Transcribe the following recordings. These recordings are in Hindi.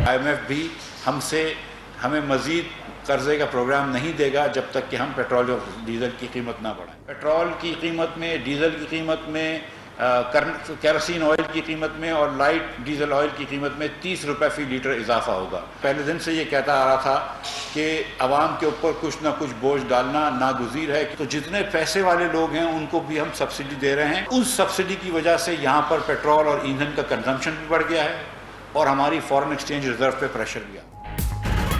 IMF भी हमें मज़ीद कर्जे का प्रोग्राम नहीं देगा जब तक कि हम पेट्रोल और डीज़ल की कीमत ना बढ़ाएं। पेट्रोल की कीमत में, डीज़ल की कीमत में, केरोसिन ऑयल की कीमत में और लाइट डीजल ऑयल की कीमत में 30 रुपये फ़ी लीटर इजाफा होगा। पहले दिन से ये कहता आ रहा था कि आवाम के ऊपर कुछ ना कुछ बोझ डालना नागुज़ीर है। तो जितने पैसे वाले लोग हैं उनको भी हम सब्सिडी दे रहे हैं। उस सब्सिडी की वजह से यहाँ पर पेट्रोल और ईंधन का कंजम्पशन भी बढ़ गया है और हमारी फॉरेन एक्सचेंज रिजर्व पे प्रेशर भी आ।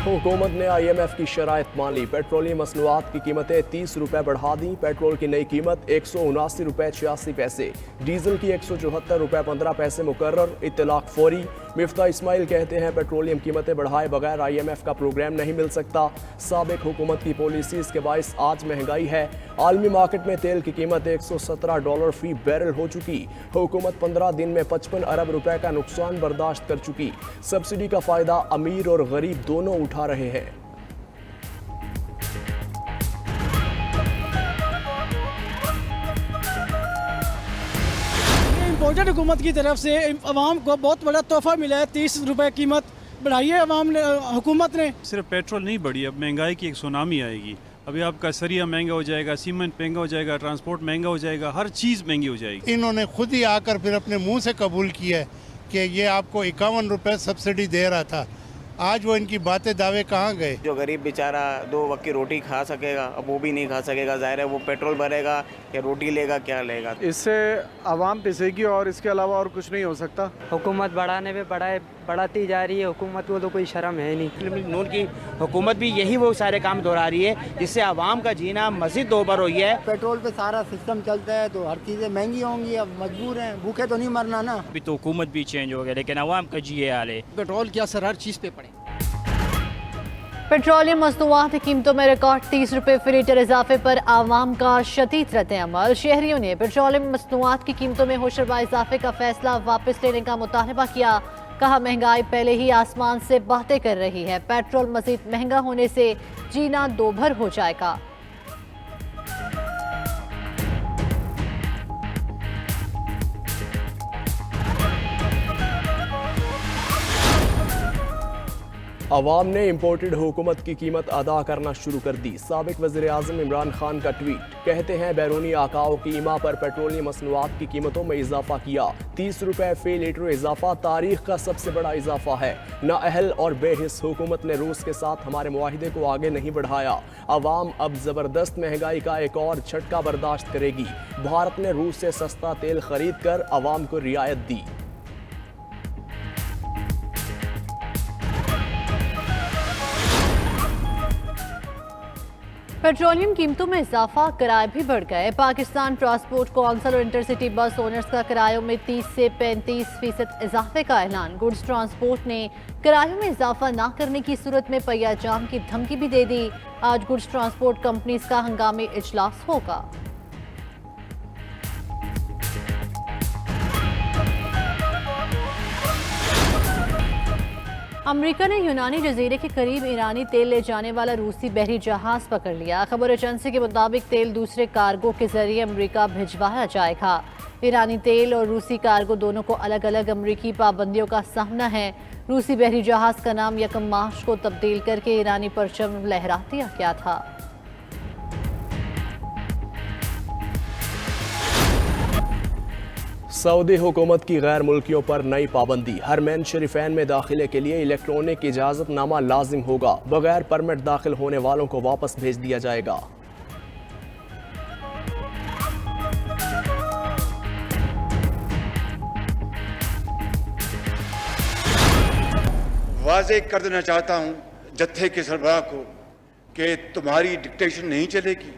हुकूमत ने IMF की शराइत मान ली। पेट्रोलियम मसनूआत की कीमतें 30 रुपये बढ़ा दी। पेट्रोल की नई कीमत 179 रुपये 86 पैसे, डीजल की 174 रुपये 15 पैसे मुकर्रर। इत्तलाक फौरी। मिफ्ता इस्माइल कहते हैं पेट्रोलियम कीमतें बढ़ाए बगैर IMF का प्रोग्राम नहीं मिल सकता। साबिक हुकूमत की पॉलिसीज़ के बाइस आज महंगाई है। आलमी मार्केट में तेल की कीमत $117 फी बैरल हो चुकी। हुकूमत 15 दिन में 55 अरब रुपए का नुकसान बर्दाश्त कर चुकी। सब्सिडी का फ़ायदा अमीर और गरीब दोनों उठा रहे हैं। इम्पोर्टेड हुकूमत की तरफ से अवाम को बहुत बड़ा तोहफा मिला है। 30 रुपये कीमत बढ़ाई है अवाम ने, हुकूमत ने। सिर्फ पेट्रोल नहीं बढ़ी, अब महंगाई की एक सुनामी आएगी। अभी आपका सरिया महंगा हो जाएगा, सीमेंट महंगा हो जाएगा, ट्रांसपोर्ट महंगा हो जाएगा, हर चीज़ महंगी हो जाएगी। इन्होंने खुद ही आकर फिर अपने मुंह से कबूल किया है कि ये आपको 51 रुपये सब्सिडी दे रहा था। आज वो इनकी बातें दावे कहाँ गए। जो गरीब बेचारा 2 वक्त की रोटी खा सकेगा, अब वो भी नहीं खा सकेगा। जाहिर है वो पेट्रोल भरेगा या रोटी लेगा, क्या लेगा। इससे आवाम पिसेगी और इसके अलावा और कुछ नहीं हो सकता। हुकूमत बढ़ाने पे बढ़ाती जा रही है। हुकूमत को तो कोई शर्म है नहीं। नून की हुकूमत भी यही वो सारे काम दोहरा रही है जिससे आवाम का जीना मज़ीद दोबर हुई है। पेट्रोल पे सारा सिस्टम चलता है तो हर चीज़ें महंगी होंगी। अब मजबूर हैं, भूखे तो नहीं मरना ना। अभी तो हुकूमत भी चेंज हो गया लेकिन आवाम का जी हाल है। पेट्रोल की असर हर चीज़ पे पड़े। पेट्रोलियम मसनूआत की कीमतों में रिकॉर्ड 30 रुपये फी लीटर इजाफे पर आवाम का शदीद रद्द-ए-अमल। शहरियों ने पेट्रोलियम मसनूआत की कीमतों में होशरबा इजाफे का फैसला वापस लेने का मुतालबा किया। कहा महंगाई पहले ही आसमान से बातें कर रही है, पेट्रोल मजीद महंगा होने से जीना दोभर हो जाएगा। अवाम ने इम्पोर्टेड हुकूमत की कीमत अदा करना शुरू कर दी। साबिक वज़ीर आज़म इमरान खान का ट्वीट, कहते हैं बैरूनी आकाओं की ईमा पर पेट्रोलियम मसनूआत की कीमतों में इजाफा किया। 30 रुपये फी लीटर इजाफा तारीख का सबसे बड़ा इजाफा है। नाअहल और बेहिस हुकूमत ने रूस के साथ हमारे मुआहिदे को आगे नहीं बढ़ाया। अवाम अब जबरदस्त महंगाई का एक और झटका बर्दाश्त करेगी। भारत ने रूस से सस्ता तेल खरीद कर अवाम को रियायत दी। पेट्रोलियम कीमतों में इजाफा, किराए भी बढ़ गए। पाकिस्तान ट्रांसपोर्ट कौंसिल और इंटरसिटी बस ओनर्स का किरायों में 30 से 35% इजाफे का ऐलान। गुड्स ट्रांसपोर्ट ने किरायों में इजाफा न करने की सूरत में पहिया जाम की धमकी भी दे दी। आज गुड्स ट्रांसपोर्ट कंपनीज का हंगामी इजलास होगा। अमेरिका ने यूनानी जजीरे के करीब ईरानी तेल ले जाने वाला रूसी बहरी जहाज पकड़ लिया। खबर एजेंसी के मुताबिक तेल दूसरे कार्गो के जरिए अमेरिका भिजवाया जाएगा। ईरानी तेल और रूसी कार्गो दोनों को अलग अलग अमेरिकी पाबंदियों का सामना है। रूसी बहरी जहाज का नाम 1 मार्च को तब्दील करके ईरानी परचम लहरा दिया गया था। सऊदी हुकूमत की गैर मुल्कियों पर नई पाबंदी। हरमैन शरीफैन में दाखिले के लिए इलेक्ट्रॉनिक इजाज़तनामा लाजिम होगा। बगैर परमिट दाखिल होने वालों को वापस भेज दिया जाएगा। वाज़ेह कर देना चाहता हूं जत्थे के सरबराह को कि तुम्हारी डिक्टेशन नहीं चलेगी।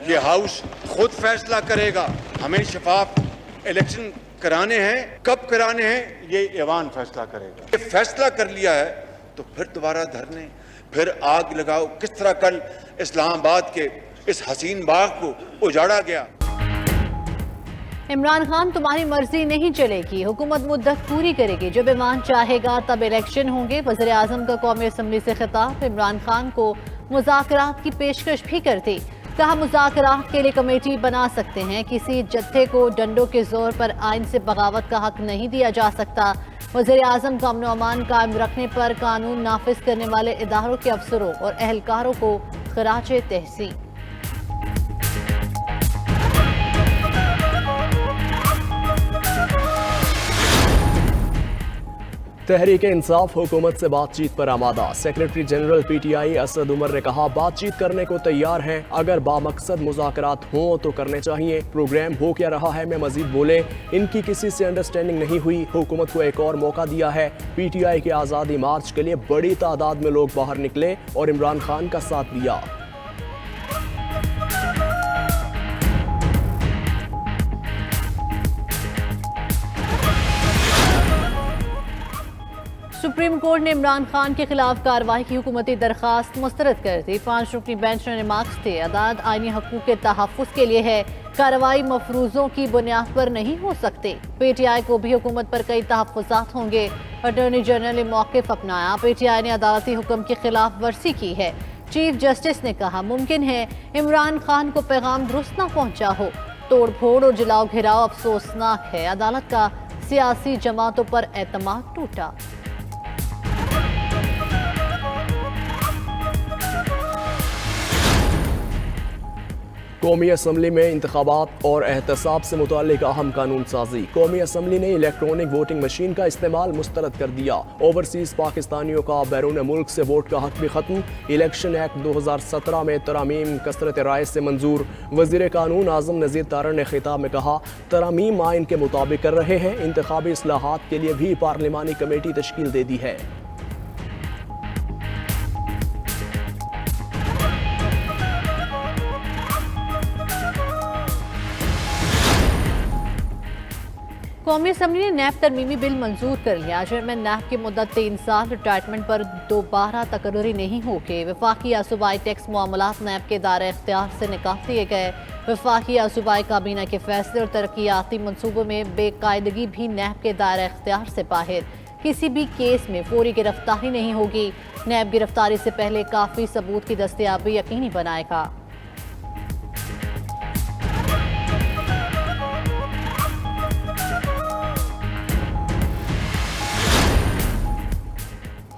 ये हाउस खुद फैसला करेगा। हमें शफाफ इलेक्शन कराने हैं, कब कराने हैं ये ऐवान फैसला करेगा। ये फैसला कर लिया है तो फिर दोबारा धरने, फिर आग लगाओ। किस तरह कल इस्लामाबाद के इस हसीन बाग को उजाड़ा गया। इमरान खान, तुम्हारी मर्जी नहीं चलेगी, हुकूमत मुद्दत पूरी करेगी। जब ईमान चाहेगा तब इलेक्शन होंगे। वज़ीर आज़म का कौमी असम्बली से खिताब। इमरान खान को मुज़ाकरात की पेशकश भी कर दी। कहा मुज़ाकरात के लिए कमेटी बना सकते हैं। किसी जत्थे को डंडों के जोर पर आइन से बगावत का हक नहीं दिया जा सकता। वज़ीर आज़म का अमन अमान कायम रखने पर कानून नाफिज करने वाले इदारों के अफसरों और अहलकारों को खराज तहसीन। तहरीक इंसाफ हुकूमत से बातचीत पर आमादा। सेक्रेटरी जनरल पीटीआई असद उमर ने कहा, बातचीत करने को तैयार हैं, अगर बामकसद मुज़ाकरात हों तो करने चाहिए। प्रोग्राम हो क्या रहा है में मजीद बोले, इनकी किसी से अंडरस्टैंडिंग नहीं हुई, हुकूमत को एक और मौका दिया है। पीटीआई के आज़ादी मार्च के लिए बड़ी तादाद में लोग बाहर निकले और इमरान खान का साथ दिया। सुप्रीम कोर्ट ने इमरान खान के खिलाफ कार्रवाई की हुकूमती दरखास्त मुस्तरद कर दी। 5 रुकनी बेंच ने रिमार्क्स थे, अदालत आईनी हकूक़ के तहफ़्फ़ुज़ के लिए है, कार्रवाई मफरूज़ों की बुनियाद पर नहीं हो सकती। पीटीआई को भी हुकूमत पर कई तहफ़्फ़ुज़ात होंगे। अटॉर्नी जनरल ने मौक़िफ़ अपनाया, पीटीआई ने अदालती हुक्म की खिलाफ वर्जी की है। चीफ जस्टिस ने कहा, मुमकिन है इमरान खान को पैगाम दुरुस्त न पहुँचा हो। तोड़ फोड़ और जलाओ घिराव अफसोसनाक है, अदालत का सियासी जमातों पर एतमाद टूटा। कौमी असम्बली में इंतखाबात और एहतसाब से मुताल्लिक अहम कानून साजी। कौमी असम्बली ने इलेक्ट्रॉनिक वोटिंग मशीन का इस्तेमाल मुस्तरद कर दिया। ओवरसीज पाकिस्तानियों का बैरून मुल्क से वोट का हक भी खत्म। इलेक्शन एक्ट 2017 में तरामीम कसरत राय से मंजूर। वज़ीर कानून आज़म नज़ीर तारड़ ने खिताब में कहा, तरामीम आइन के मुताबिक कर रहे हैं, इंतखाबी इस्लाहात के लिए भी पार्लिमानी कमेटी तश्कील दे दी है। कौमी असम्बली ने नैब तरमीमी बिल मंजूर कर लिया, जिनमें नैब की मुद्दत 3 साल रिटायरमेंट पर दोबारा तकर्री नहीं होगी। वफाकी या सूबाई टैक्स मामलात नैब के दायरे इख्तियार से निकाल दिए गए। वफाकी या सूबाई काबीना के फैसले और तरक्याती मनसूबों में बेकायदगी भी नैब के दायरे इख्तियार से बाहर। किसी भी केस में फौरी गिरफ्तारी नहीं होगी। नैब गिरफ्तारी से पहले काफ़ी सबूत की दस्तयाबी यकीनी बनाएगा।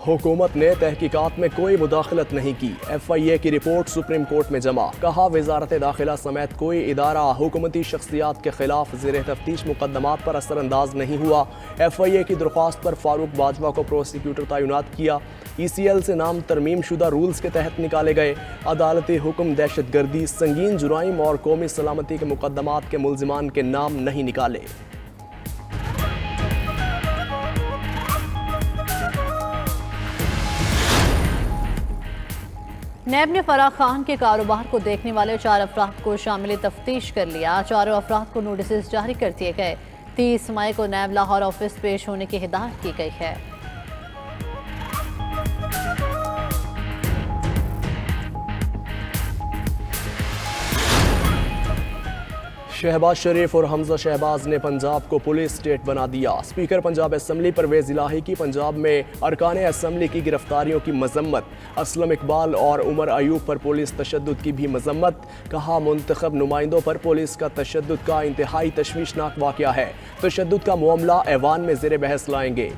हुकूमत ने तहकीकात में कोई मुदाखलत नहीं की। FIA की रिपोर्ट सुप्रीम कोर्ट में जमा। कहा, वजारत दाखिला समेत कोई इदारा हुकूमती शख्सियात के खिलाफ ज़ेर तफ्तीश मुकदमात पर असरअंदाज नहीं हुआ। FIA की दरख्वास्त पर फारूक बाजवा को प्रोसिक्यूटर तैनात किया। ECL से नाम तरमीम शुदा रूल्स के तहत निकाले गए। अदालती हुक्म दहशत गर्दी, संगीन जुराइम और कौमी सलामती के मुकदमात के मुलजिमान के नाम नहीं निकाले। नैब ने फराह खान के कारोबार को देखने वाले 4 अफराद को शामिल तफ्तीश कर लिया। 4 अफराद को नोटिस जारी कर दिए गए। 30 मई को नैब लाहौर ऑफिस पेश होने की हिदायत की गई है। शहबाज शरीफ और हमजा शहबाज ने पंजाब को पुलिस स्टेट बना दिया। स्पीकर पंजाब असम्बली परवेज इलाही की पंजाब में अरकान असम्बली की गिरफ्तारियों की मजम्मत। असलम इकबाल और उमर अयूब पर पुलिस तशद्दुद की भी मजम्मत। कहा, मुंतखब नुमाइंदों पर पुलिस का तशद्दुद का इंतहाई तशवीशनाक वाक़या है। तशद्दुद का मामला ऐवान में ज़ेर बहस लाएंगे।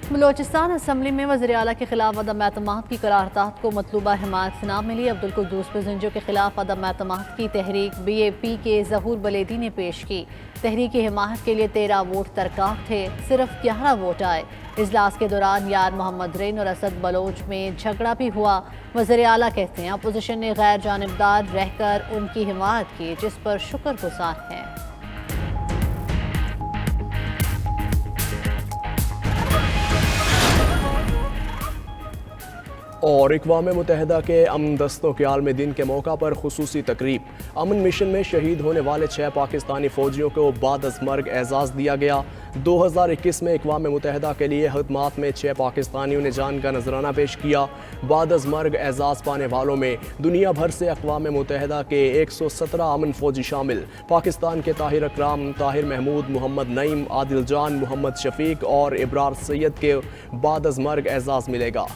बलोचिस्तान असम्बली में वज़ीर आला के खिलाफ अदम एतमाद की करारदाद को मतलूबा हिमायत से न मिली। अब्दुल कुद्दूस पजंजो के खिलाफ अदम एतमाद की तहरीक BAP के ज़हूर बलेदी ने पेश की। तहरीक की हिमायत के लिए 13 वोट दरकार थे, सिर्फ 11 वोट आए। इजलास के दौरान यार मोहम्मद रेन और असद बलोच में झगड़ा भी हुआ। वज़ीर आला कहते हैं, अपोजिशन ने गैर जानिबदार रहकर उनकी हिमायत की, जिस पर शुक्रगुजार हैं। और अक़वाम मुत्तहिदा के अमन दस्तों के आलमी दिन के मौका पर खुसूसी तकरीब। अमन मिशन में शहीद होने वाले 6 पाकिस्तानी फ़ौजियों को बाद अज़ मर्ग एजाज़ दिया गया। 2021 में अक़वाम मुत्तहिदा के लिए खदमात में 6 पाकिस्तानियों ने जान का नजराना पेश किया। बाद अज़ मर्ग एजाज़ पाने वालों में दुनिया भर से अक़वाम मुत्तहिदा के 117 अमन फ़ौजी शामिल। पाकिस्तान के ताहिर अकराम, ताहिर महमूद, मोहम्मद नईम, आदिल जान, मोहम्मद शफीक और इब्रार सैयद के बाद अज़ मर्ग एजाज़ मिलेगा।